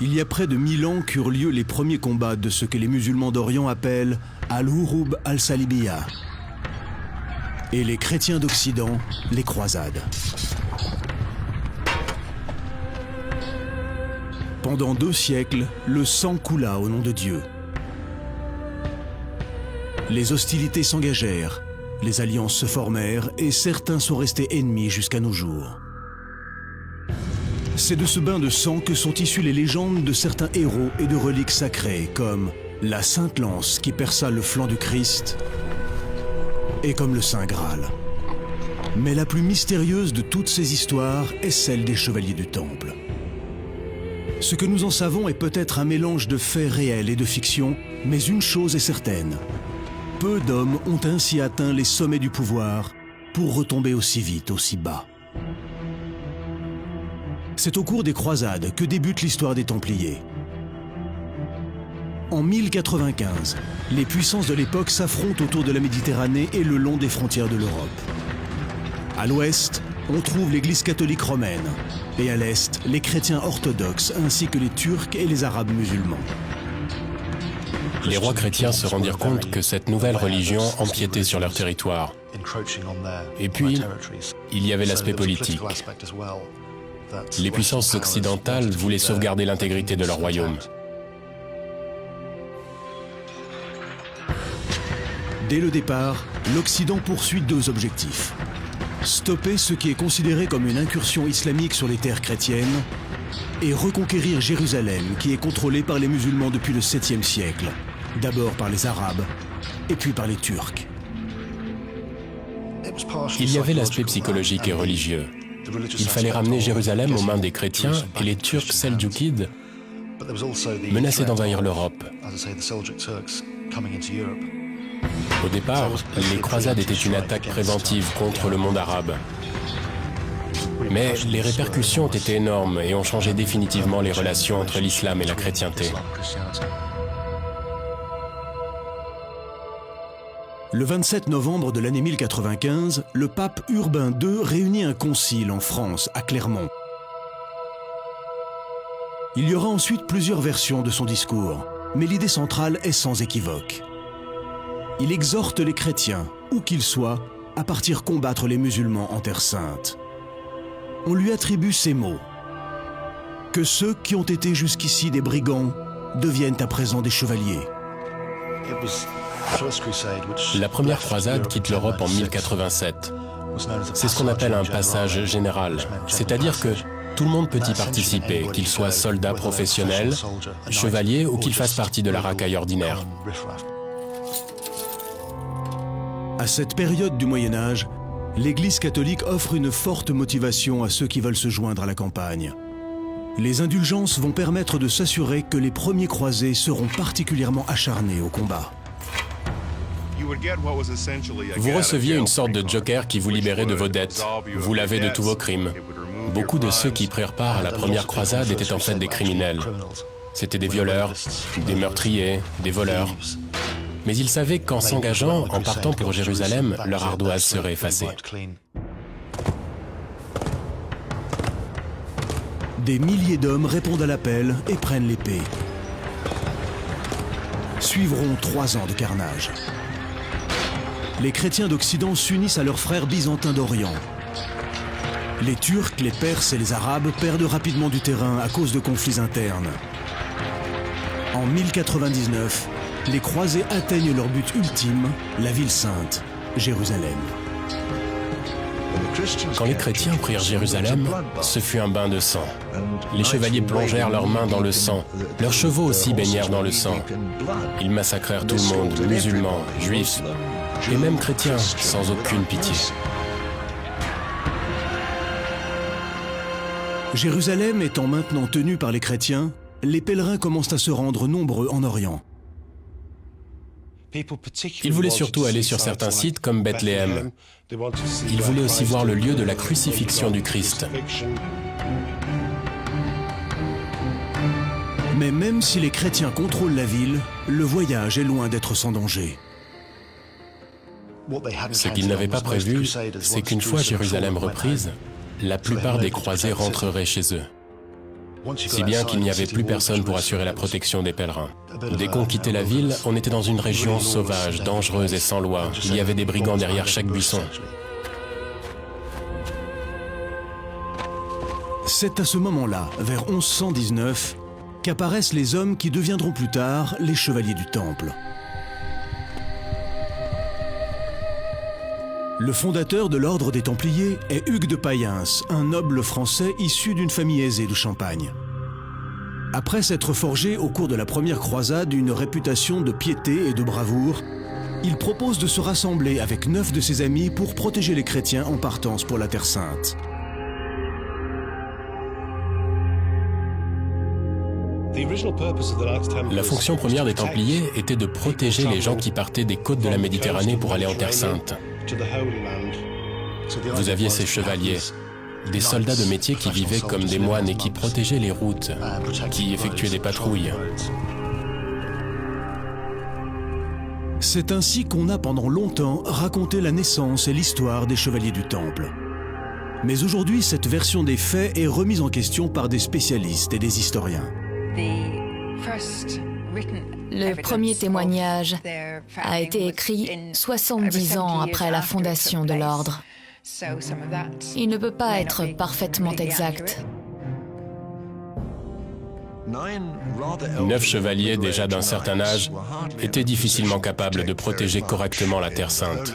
Il y a près de 1000 ans qu'eurent lieu les premiers combats de ce que les musulmans d'Orient appellent Al-Hurub al-Salibiyya et les chrétiens d'Occident, les croisades. Pendant 2 siècles, le sang coula au nom de Dieu. Les hostilités s'engagèrent, les alliances se formèrent et certains sont restés ennemis jusqu'à nos jours. C'est de ce bain de sang que sont issues les légendes de certains héros et de reliques sacrées comme la Sainte Lance qui perça le flanc du Christ et comme le Saint Graal. Mais la plus mystérieuse de toutes ces histoires est celle des chevaliers du Temple. Ce que nous en savons est peut-être un mélange de faits réels et de fiction, mais une chose est certaine. Peu d'hommes ont ainsi atteint les sommets du pouvoir pour retomber aussi vite, aussi bas. C'est au cours des croisades que débute l'histoire des Templiers. En 1095, les puissances de l'époque s'affrontent autour de la Méditerranée et le long des frontières de l'Europe. À l'ouest, on trouve l'Église catholique romaine, et à l'est, les chrétiens orthodoxes ainsi que les Turcs et les Arabes musulmans. Les rois chrétiens se rendirent compte que cette nouvelle religion empiétait sur leur territoire. Et puis, il y avait l'aspect politique. Les puissances occidentales voulaient sauvegarder l'intégrité de leur royaume. Dès le départ, l'Occident poursuit 2 objectifs. Stopper ce qui est considéré comme une incursion islamique sur les terres chrétiennes et reconquérir Jérusalem qui est contrôlée par les musulmans depuis le 7e siècle, d'abord par les Arabes et puis par les Turcs. Il y avait l'aspect psychologique et religieux. Il fallait ramener Jérusalem aux mains des chrétiens et les Turcs seldjoukides menaçaient d'envahir l'Europe. Au départ, les croisades étaient une attaque préventive contre le monde arabe. Mais les répercussions ont été énormes et ont changé définitivement les relations entre l'islam et la chrétienté. Le 27 novembre de l'année 1095, le pape Urbain II réunit un concile en France, à Clermont. Il y aura ensuite plusieurs versions de son discours, mais l'idée centrale est sans équivoque. Il exhorte les chrétiens, où qu'ils soient, à partir combattre les musulmans en Terre Sainte. On lui attribue ces mots: que ceux qui ont été jusqu'ici des brigands deviennent à présent des chevaliers. La première croisade quitte l'Europe en 1087. C'est ce qu'on appelle un passage général, c'est-à-dire que tout le monde peut y participer, qu'il soit soldat professionnel, chevalier ou qu'il fasse partie de la racaille ordinaire. À cette période du Moyen-Âge, l'Église catholique offre une forte motivation à ceux qui veulent se joindre à la campagne. Les indulgences vont permettre de s'assurer que les premiers croisés seront particulièrement acharnés au combat. Vous receviez une sorte de joker qui vous libérait de vos dettes, vous lavait de tous vos crimes. Beaucoup de ceux qui prirent part à la première croisade étaient en fait des criminels. C'étaient des violeurs, des meurtriers, des voleurs. Mais ils savaient qu'en s'engageant, en partant pour Jérusalem, leur ardoise serait effacée. Des milliers d'hommes répondent à l'appel et prennent l'épée. Suivront 3 ans de carnage. Les chrétiens d'Occident s'unissent à leurs frères byzantins d'Orient. Les Turcs, les Perses et les Arabes perdent rapidement du terrain à cause de conflits internes. En 1099, les croisés atteignent leur but ultime, la ville sainte, Jérusalem. Quand les chrétiens prirent Jérusalem, ce fut un bain de sang. Les chevaliers plongèrent leurs mains dans le sang. Leurs chevaux aussi baignèrent dans le sang. Ils massacrèrent tout le monde, musulmans, juifs et même chrétiens, sans aucune pitié. Jérusalem étant maintenant tenue par les chrétiens, les pèlerins commencent à se rendre nombreux en Orient. Ils voulaient surtout aller sur certains sites comme Bethléem. Ils voulaient aussi voir le lieu de la crucifixion du Christ. Mais même si les chrétiens contrôlent la ville, le voyage est loin d'être sans danger. Ce qu'ils n'avaient pas prévu, c'est qu'une fois Jérusalem reprise, la plupart des croisés rentreraient chez eux. si bien qu'il n'y avait plus personne pour assurer la protection des pèlerins. Dès qu'on quittait la ville, on était dans une région sauvage, dangereuse et sans loi. Il y avait des brigands derrière chaque buisson. C'est à ce moment-là, vers 1119, qu'apparaissent les hommes qui deviendront plus tard les chevaliers du Temple. Le fondateur de l'ordre des Templiers est Hugues de Payens, un noble français issu d'une famille aisée de Champagne. Après s'être forgé au cours de la première croisade une réputation de piété et de bravoure, il propose de se rassembler avec 9 de ses amis pour protéger les chrétiens en partance pour la Terre Sainte. La fonction première des Templiers était de protéger les gens qui partaient des côtes de la Méditerranée pour aller en Terre Sainte. Vous aviez ces chevaliers, des soldats de métier qui vivaient comme des moines et qui protégeaient les routes, qui effectuaient des patrouilles. C'est ainsi qu'on a pendant longtemps raconté la naissance et l'histoire des chevaliers du Temple. Mais aujourd'hui, cette version des faits est remise en question par des spécialistes et des historiens. Le premier témoignage a été écrit 70 ans après la fondation de l'ordre. Il ne peut pas être parfaitement exact. 9 chevaliers déjà d'un certain âge étaient difficilement capables de protéger correctement la Terre Sainte.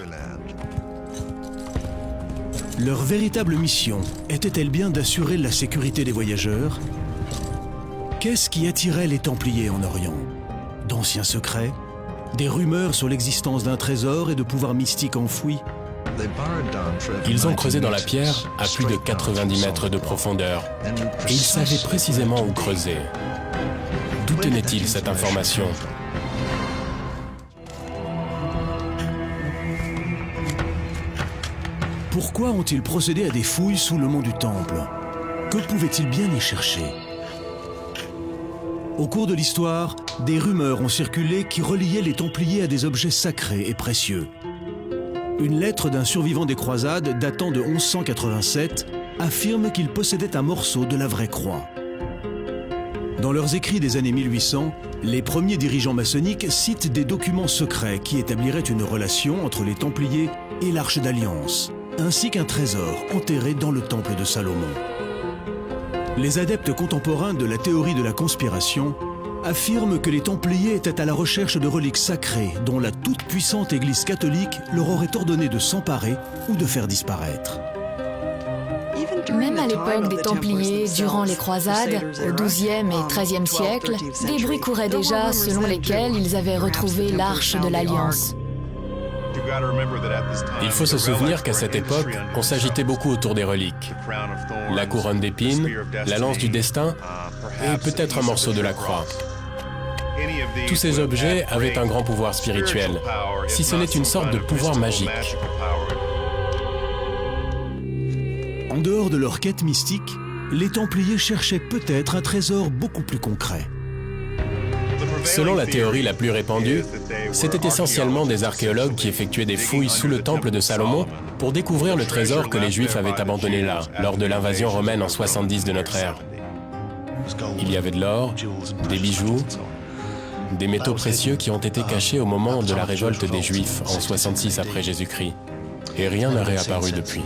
Leur véritable mission était-elle bien d'assurer la sécurité des voyageurs ? Qu'est-ce qui attirait les Templiers en Orient ? D'anciens secrets ? Des rumeurs sur l'existence d'un trésor et de pouvoirs mystiques enfouis ? Ils ont creusé dans la pierre à plus de 90 mètres de profondeur et ils savaient précisément où creuser. D'où tenait-il cette information ? Pourquoi ont-ils procédé à des fouilles sous le mont du Temple? Que pouvaient-ils bien y chercher? Au cours de l'histoire, des rumeurs ont circulé qui reliaient les Templiers à des objets sacrés et précieux. Une lettre d'un survivant des croisades datant de 1187 affirme qu'il possédait un morceau de la vraie croix. Dans leurs écrits des années 1800, les premiers dirigeants maçonniques citent des documents secrets qui établiraient une relation entre les Templiers et l'Arche d'Alliance, ainsi qu'un trésor enterré dans le temple de Salomon. Les adeptes contemporains de la théorie de la conspiration affirment que les Templiers étaient à la recherche de reliques sacrées dont la toute-puissante Église catholique leur aurait ordonné de s'emparer ou de faire disparaître. Même à l'époque des Templiers, durant les croisades, au XIIe et XIIIe siècle, des bruits couraient déjà selon lesquels ils avaient retrouvé l'Arche de l'Alliance. Il faut se souvenir qu'à cette époque, on s'agitait beaucoup autour des reliques. La couronne d'épines, la lance du destin et peut-être un morceau de la croix. Tous ces objets avaient un grand pouvoir spirituel, si ce n'est une sorte de pouvoir magique. En dehors de leur quête mystique, les Templiers cherchaient peut-être un trésor beaucoup plus concret. Selon la théorie la plus répandue, c'était essentiellement des archéologues qui effectuaient des fouilles sous le temple de Salomon pour découvrir le trésor que les Juifs avaient abandonné là, lors de l'invasion romaine en 70 de notre ère. Il y avait de l'or, des bijoux, des métaux précieux qui ont été cachés au moment de la révolte des Juifs en 66 après Jésus-Christ. Et rien n'a réapparu depuis.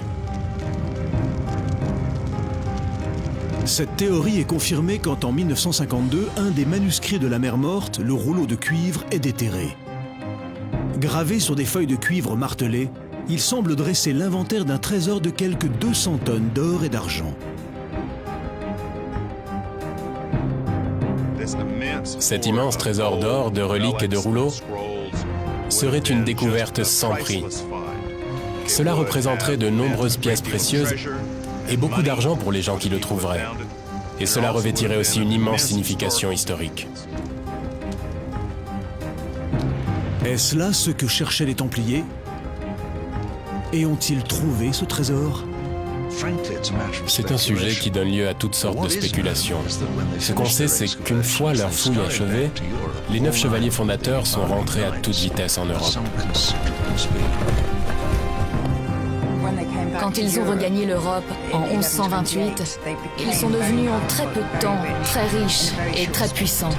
Cette théorie est confirmée quand en 1952, un des manuscrits de la Mer Morte, le rouleau de cuivre, est déterré. Gravé sur des feuilles de cuivre martelées, il semble dresser l'inventaire d'un trésor de quelques 200 tonnes d'or et d'argent. Cet immense trésor d'or, de reliques et de rouleaux serait une découverte sans prix. Cela représenterait de nombreuses pièces précieuses et beaucoup d'argent pour les gens qui le trouveraient. Et cela revêtirait aussi une immense signification historique. Est-ce là ce que cherchaient les Templiers? Et ont-ils trouvé ce trésor? C'est un sujet qui donne lieu à toutes sortes de spéculations. Ce qu'on sait, c'est qu'une fois leur fouille achevée, les 9 chevaliers fondateurs sont rentrés à toute vitesse en Europe. Quand ils ont regagné l'Europe en 1128, ils sont devenus en très peu de temps très riches et très puissants.